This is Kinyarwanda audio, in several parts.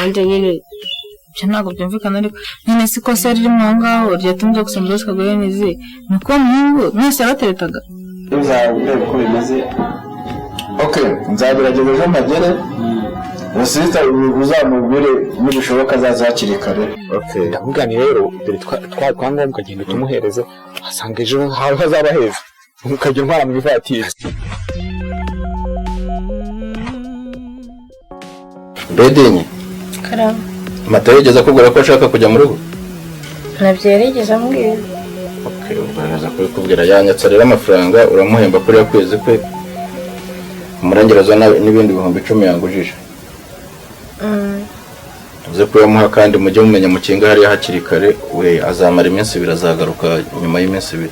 nanjye nyine cyo ntabwo byumvikana ariko nyine siko se riri mu ngaho ryatumye gusoma rwose kagoye nizi nuko mungu mwese yabateretaga uzabure uko bimeze okay nzagerageza ejo magere Musita uzamubwire nibishoboka azazakiri kare okay ndamugani rero dore twangombwa kugenda tumuhereze asanga ejo hazaba heza ukajya ntwara mu bivatiri Bedenye karama matayo yageze akubwira ko ashaka kujya mu rugo nabyeregeza ambwira okay ubaraza kubwira yanyatsa rero amafaranga uramuhemba kuri yakwezi kwe umurangirazo n'ibindi bihumbi 10 yangujije uze kuyamuha kandi mujye mumenya mukinga hari hakiri kare we azamara iminsi birazagaruka nyuma y'iminsi 2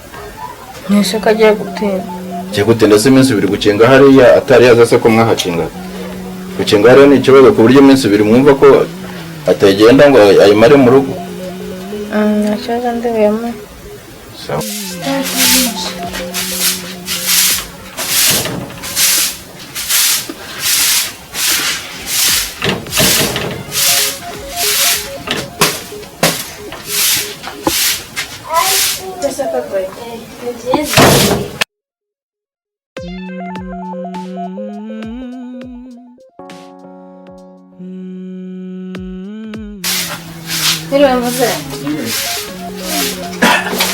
Nese kagiye gutinda cyo gutinda se iminsi 2 gukinga hariya atari yazase ko mwahakinga gukinga hariya ni ikibazo ku buryo iminsi 2 mwumva ko atagenda ngo ayimare mu rugo nacaza ndebemo sawa Pero vamos a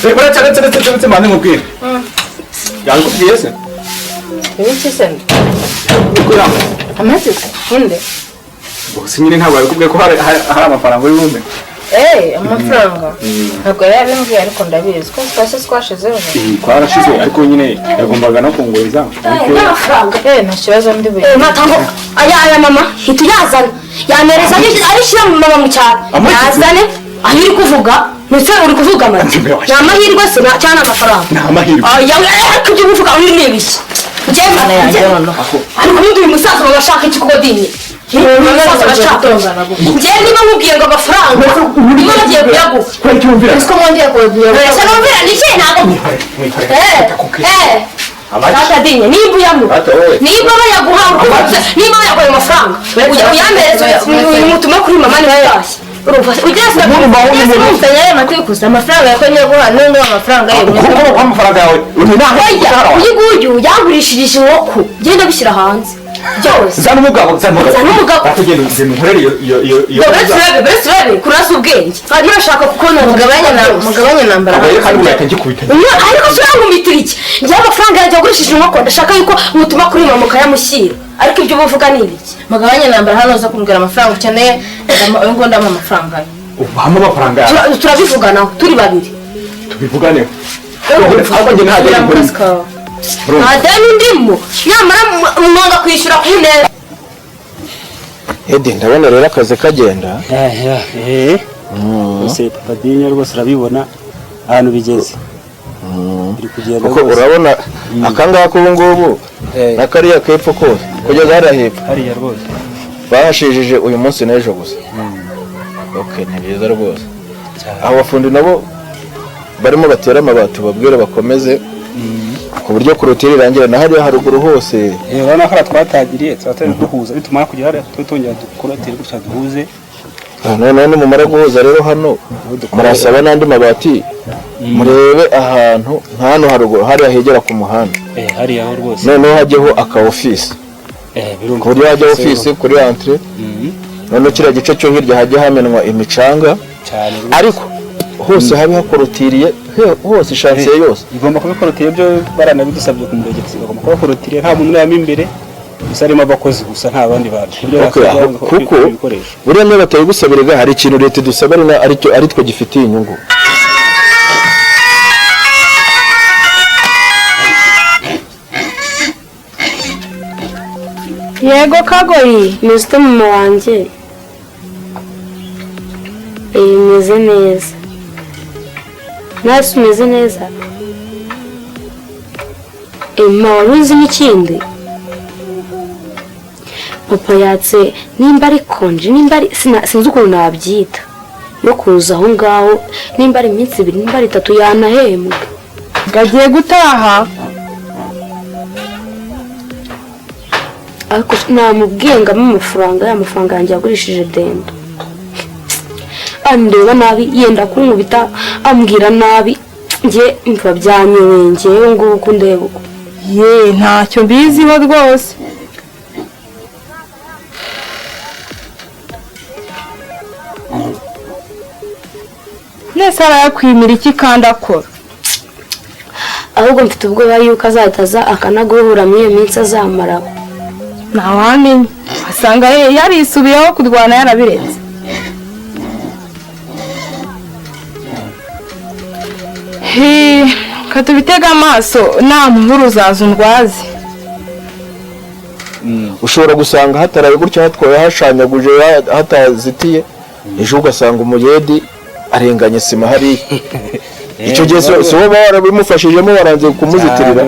Pero chale mane mukiri. Yangu piyese. Ebichi sen. Kura. Amati hunde. Bose nyine ntabwo arikubwiye ko hari amafaranga y'ibumbe. Amafaranga. Ntabwo yabimbwiye ariko ndabizi ko twashizeho. Twarashize ariko nyine yagombaga no kunguriza. Amafaranga. Ntakibazo ndi buye. Matango aya mama hituyazana. Yamereza arishira mu mama mu cyaro. Yazane ahiri kuvuga ndetse uri kuvuga amati. Namahirwe se cyane amafaranga. Namahirwe. Kujya kuvuga uri nibiki. Ugenda yanjye nono. Ariko undi musaza bashaka iki kugodinye. Musaza bashaka. Ngiye niba mubwiye ngo amafaranga niba bagiye kuyaguha. Kwcyumvira. Ese mwongeye kuyaguha. Ese numvira ni cye ntabwo. Abata dinye niba uyamu. Niba bayaguha niba bayaguha amafaranga. Ujya uyamereza umutume kuri mama niba yashye. Ugeze n'umutanya y'amategeko amafaranga yakonye guha n'ngo amafaranga ye kuko amafaranga yawe uyiguyu yagurishije inkoko genda bishyira hanze byose zana umugabo atugenda nkorere iyo bese kurasa ubwenge kandi urashaka kuko mugabanya nambara kandi uyatangiye kubita ariko surangumitira iki njye amafaranga yagiye agurishije inkoko ndashaka yuko mutuma kuri mama mukayamushyira ariko ibyo buvuga ni ibiki mugabanya nambara hano zo kumbwira amafaranga ukeneye ngo ndama amafaranga ubahama amafaranga turabivuganaho turi babiri tubivuganeho ahubwo njye ntajya muri adani ndimo nyamara mwanga kwishyura ku neza Edi ndabona rero akazi kagenda ese Padinya rwose urabibona ahantu bigeze biri kugenda kuko urabona akangaka ubu ngubu nakariya kepfo kose kugeza hariya hepfo hariya rwose bahashijije uyu munsi n'ejo gusa okay ni byiza rwose aho bafundi nabo barimo batera amabati babwire bakomeze ku buryo kurotira irangira na hariya haruguru hose urabona ko twatagiriye twatari duhuza bituma kujya hariya twitongera dukorotira gutya duhuze none mumara guhuza rero hano murasaba n'andi mabati murebe ahantu hano haruguru hariya hegera ku muhanda hariya aho rwose noneho hajyeho aka office kuri hajya office kuri entrée none kiriya gice cyo hirya hajya hamenwa imicanga ariko hose habe hakorotiriye hose chantier yose igomba kubikorotira byo baranabidusabye ku murenge bagomba kubikorotira nta muntu uramo imbere gusa arimo abakozi gusa nta bandi bantu kuko buriya niba batari gusabirega hari ikintu leta idusabira ari twe gifitiye inyungu yego kagoyi muzite mama wanjye meze neza nasi umeze neza mama waruzi n'ikindi papa yatse nimba ari konje nimba ari sinzi ukuntu nabyita yo kuza aho ngaho nimba ari iminsi 2 nimba ari 3 yanahembwa gagiye gutaha ariko namubwiye ngo amafaranga yanjye yagurishije dendo andeba nabi yenda kunkubita ambwira nabi njye mva byanyobeye njyewe nguko ndeba uko ye ntacyo mbiziho rwose. Nese arayakwimira iki kandi akora? ahubwo mfite ubwoba yuko azahita akanaguhura muri iyo minsi azamaraho. Ntawamenya, asanga yarisubiyeho kurwana yarabiretse. Katubitega amaso nta nkuru uzaza undwaze. ushobora gusanga hataraye gutya hatwaye hashanyaguje hatazitiye ejo ugasanga umuyedi arenganye sima hariya. Icyo gihe si wowe barabimufashijemo baranze kumuzitirira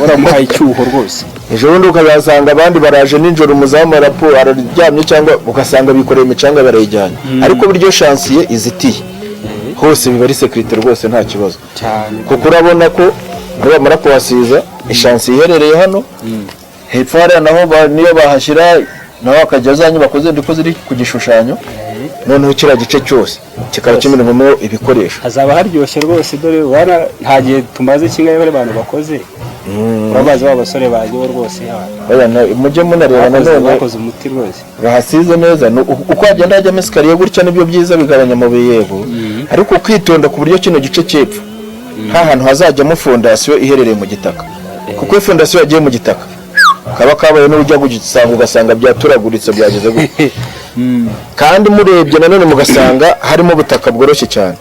waramuhaye icyuho rwose. ejo bundi ukazasanga abandi baraje nijoro umuzamu araryamye cyangwa ugasanga bikoreye imicanga barayijyanye ariko buryo shansiye izitiye hose biba ari sekirite rwose nta kibazo kuko urabona ko bamara kuhasiza ishansiye iherereye hano hepfo hariya naho niyo bahashyira naho akajya za nyubako zindi ko ziri ku gishushanyo noneho kiriya gice cyose kikaba kimenemo ibikoresho hazaba haryoshye rwose dore wana nta gihe tumaze kingahe bari abantu bakoze urabazi b'abasore bagiye rwose mujye munareba nanone bakoze umuti rwose bahasize neza uko hagenda hajyamo esikariye gutya nibyo byiza bigabanya amabuye yego ariko kwitonda ku buryo kino gice cyepfo nta hantu hazajyamo fondasiyo iherereye mu gitaka kuko iyo fondasiyo yagiye mu gitaka kaba kabaye n'urujya gugisanga ugasanga byaturaguritse byageze gutya kandi murebye nanone mugasanga harimo ubutaka bworoshye cyane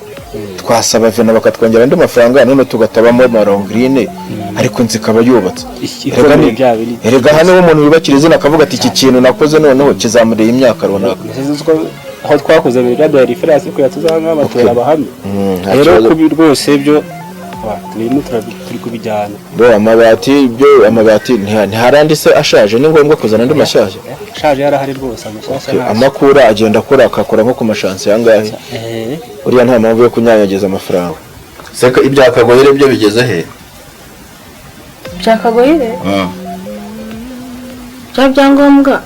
twasaba vena bakatwongera andi mafaranga none tugatabamo marongirine ariko nzi ikaba yubatse erega hano umuntu yubakira izina akavuga ati iki kintu nakoze noneho kizamuriye imyaka runaka aho twakoze biraduha referanse ko yatuzanga abatora abahamye rero kubi rwose byo turimo turi kubijyana amabati ntiharandi se ashaje ni ngombwa kuzana andi mashyashya ashaje yarahari rwose amashyashya amakura agenda akora nko ku mashansi yangahe uriya nta mpamvu yo kunyanyagiza amafaranga seka ibyakagoyire byo bigeze he Byakagoyire bya byangombwa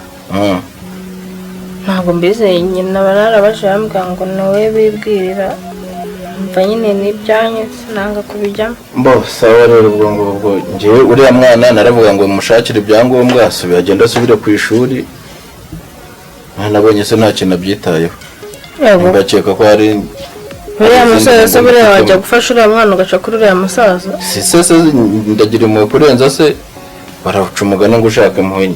ntabwo mbizeye nyina bararabashambwa ngo nawe bibwirira mva nyine n'ibyanyu sinanga kubijyamo sawa rero ubwo njyewe uriya mwana naravuga ngo mushakire ibyangombwa asubiye agenda asubire ku ishuri nabonye se nta kintu abyitayeho ngakeka ko hari uriya musaza se buriya wajya gufasha uriya mwana ugaca kuri uriya musaza se ndagira impuhwe kurenza se baraca umugani ngo ushaka impuhwe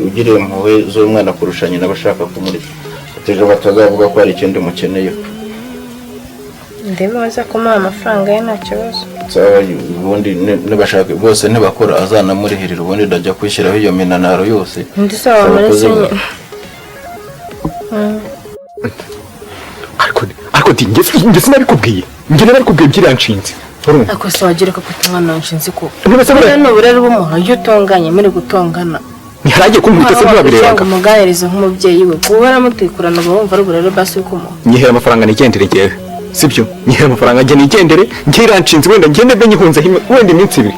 ugiriye impuhwe z'umwana kurusha nyina bashaka kumurika ejo batazavuga ko hari ikindi mukeneyeho ndebe kumuha amafaranga ye nta kibazo ubundi nibashaka bose ntibakora azanamurihirira ubundi ndajya kwishyiraho iyo minanaro yose ndi sawa muri senye ariko njye sinabikubwiye byiriya nshinzi ako se wagira ko umwana nshinzi ko n'uburere bumuha iyo utonganye muri gutongana ntiharagiye kumwita se ntibabireba ngo umuganirize nk'umubyeyi we kuba aramutekurana uba wumva ari uburere basi kumuha nyihera amafaranga nigendere ngewe sibyo nyihera amafaranga njye nigendere njyira nshinzi wenda ngende mbe nyihunze wenda iminsi ibiri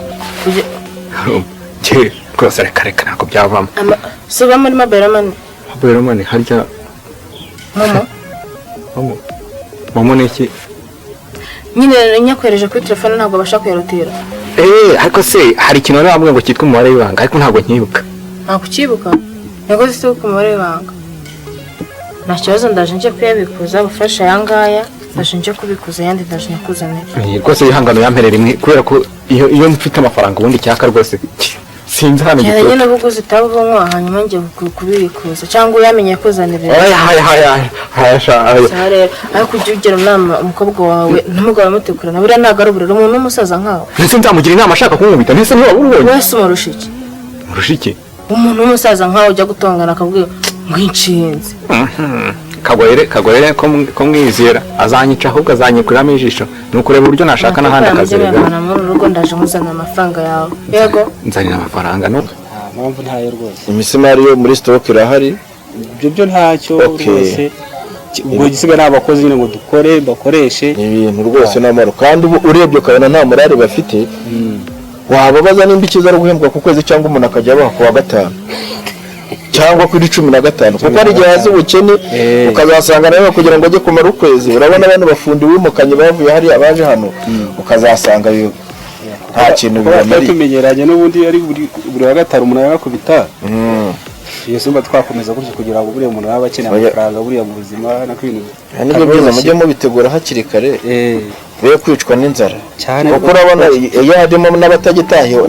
njye rwose reka ntabwo byavamo suba muri mobile money harya momo ni iki nyine nyakwereje kuri telefone ntabwo abasha kuyarutira ariko se hari ikintu wari wambwiye ngo cyitwa umubare w'ibanga ariko ntabwo nkibuka ntabwo ukibuka ntabwo zitubuka umubare w'ibanga nta kibazo ndaje nje kuyabikuza bufasha ayangaya ndaje nje kubikuza ayandi ndaje nakuzanira rwose ihangano yamperera rimwe kubera ko iyo mfite amafaranga ubundi cyaka rwose sinzi hano gito cyane nyine buguzi tabuvamo hanyuma ngiye kubikuza cyangwa uyamenye kuzanira ariko ujye ugira inama umukobwa wawe ntumugabo amutekurana buriya ntabwo ari uburere umuntu w'umusaza nkawe ndetse nzamugira inama ashaka kunkubita ndetse ntiwaba ubonye wese umurusha iki umuntu w'umusaza nkawe ujya gutongana akabwira ngo inshinzi kagorere ko mwizera azanyica ahubwo azanyikuriramo ijisho ni ukureba uburyo nashaka n'ahandi akazi muri urugo ndaje nkuzanira amafaranga yawe yego nzanira amafaranga no mpamvu ntayo rwose imisimari yo muri stock irahari ibyo ntacyo rwose ubwo gisiga n'abakozi nyine ngo bakoreshe ibintu rwose n'amaro kandi urebye ukabona nta morale bafite wababaza nimba ikiza ari guhembwa ku kwezi cyangwa umuntu akajya abaha ku wa gatanu cyangwa kuri 15 kuko hari igihe haza ubukene ukazasanga nawe kugira ngo ajye kumara ukwezi urabona abantu bafundi wimukanye bavuye hari abaje hano ukazasanga nta kintu bibamariye tumenyeranye n'ubundi ari buri wa gatanu umuntu yakubita iyo simba twakomeza gutyo kugira ngo buriya umuntu yaba akeneye amafaranga buriya mu buzima n'ibintu nibyo byiza mujye mubitegura hakiri kare be kwicwa n'inzara kuko urabona iyo harimo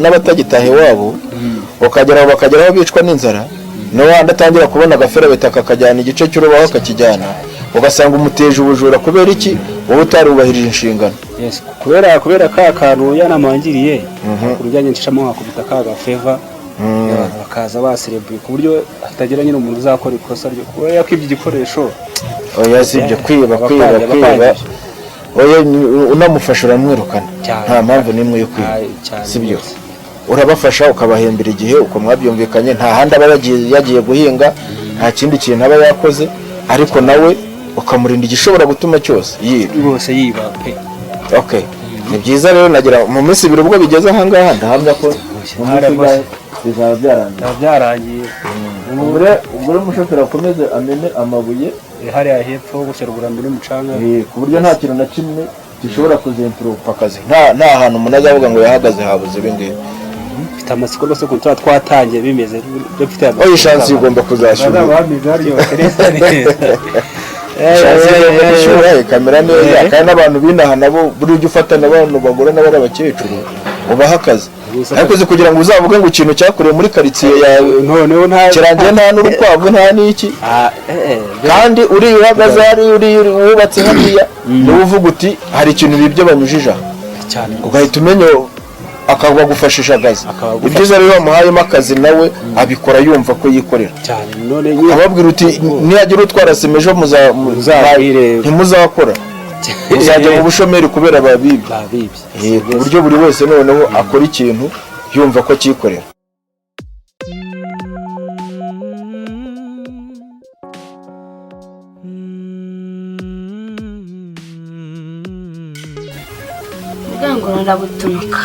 n'abatagitahe wabo bakageraho bicwa n'inzara n'uwandi atangira kubona agafera betaka akajyana igice cy'urubaho akakijyana ugasanga umuteje ubujura kubera iki wowe utarubahirije inshingano kubera ka kantu yanamangiriye ku bijyanye n'icamo hakubita ka gafeva bakaza baserebuye ku buryo hatagira nyine umuntu uzakora ikosa ryo kuba yakibye igikoresho oya sibyo kwiba oya unamufasha uramwirukana nta mpamvu n'imwe yo kwiba sibyo urabafasha ukabahembera igihe uko mwabyumvikanye nta handi aba yagiye guhinga nta kindi kintu aba yakoze ariko nawe ukamurinda igishobora gutuma cyose yiba okay ni byiza rero nagira mu minsi ibiri ubwo bigeze aha ngaha ndahamya ko bizaba byarangiye ubwo umushoferi akomeze amene amabuye hariya hepfo gushyirwa mbere n'umucanga ku buryo nta kintu na kimwe gishobora kuzenturuka akazi nta hantu umuntu azavuga ngo yahagaze habuze ibingibi mfite amatsiko rwose ko twatangiye bimeze iyi shansi igomba kuzashyura kamera neza kandi n'abantu binaha nabo buri ujya ufatana abantu bagura n'abari abakecuru ubaha akazi ariko uzi kugira ngo uzavuge ngo ikintu cyakorewe muri karitsiye yawe kirangiye nta n'urukwavu nta n'iki kandi uri uhagaze hari uri wubatse hariya niwe uvuga uti hari ikintu bibyo banyujije aha ugahita umenya akagufashisha akazi ibyiza rero wamuhayemo akazi nawe abikora yumva ko yikorera ababwira uti nihagira utwara sima ejo ntimuzakora uzajya mu bushomeri kubera babibye ku buryo buri wese noneho akora ikintu yumva ko cyikorera ubwango rurabutunuka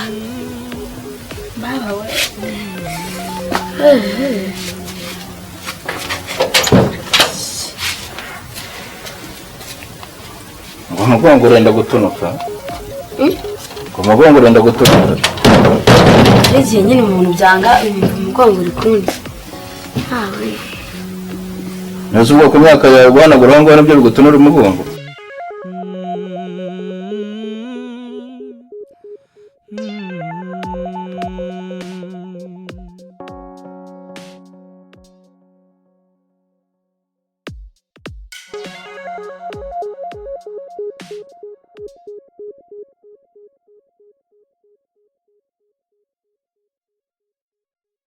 umugongo urenda gutunuka umugongo urenda gutunuka igihe nyine umuntu byanga umugongo uri kundi ntuzi ubwoko imyaka yawe guhanagura aho ngaho nabyo bigutunura umugongo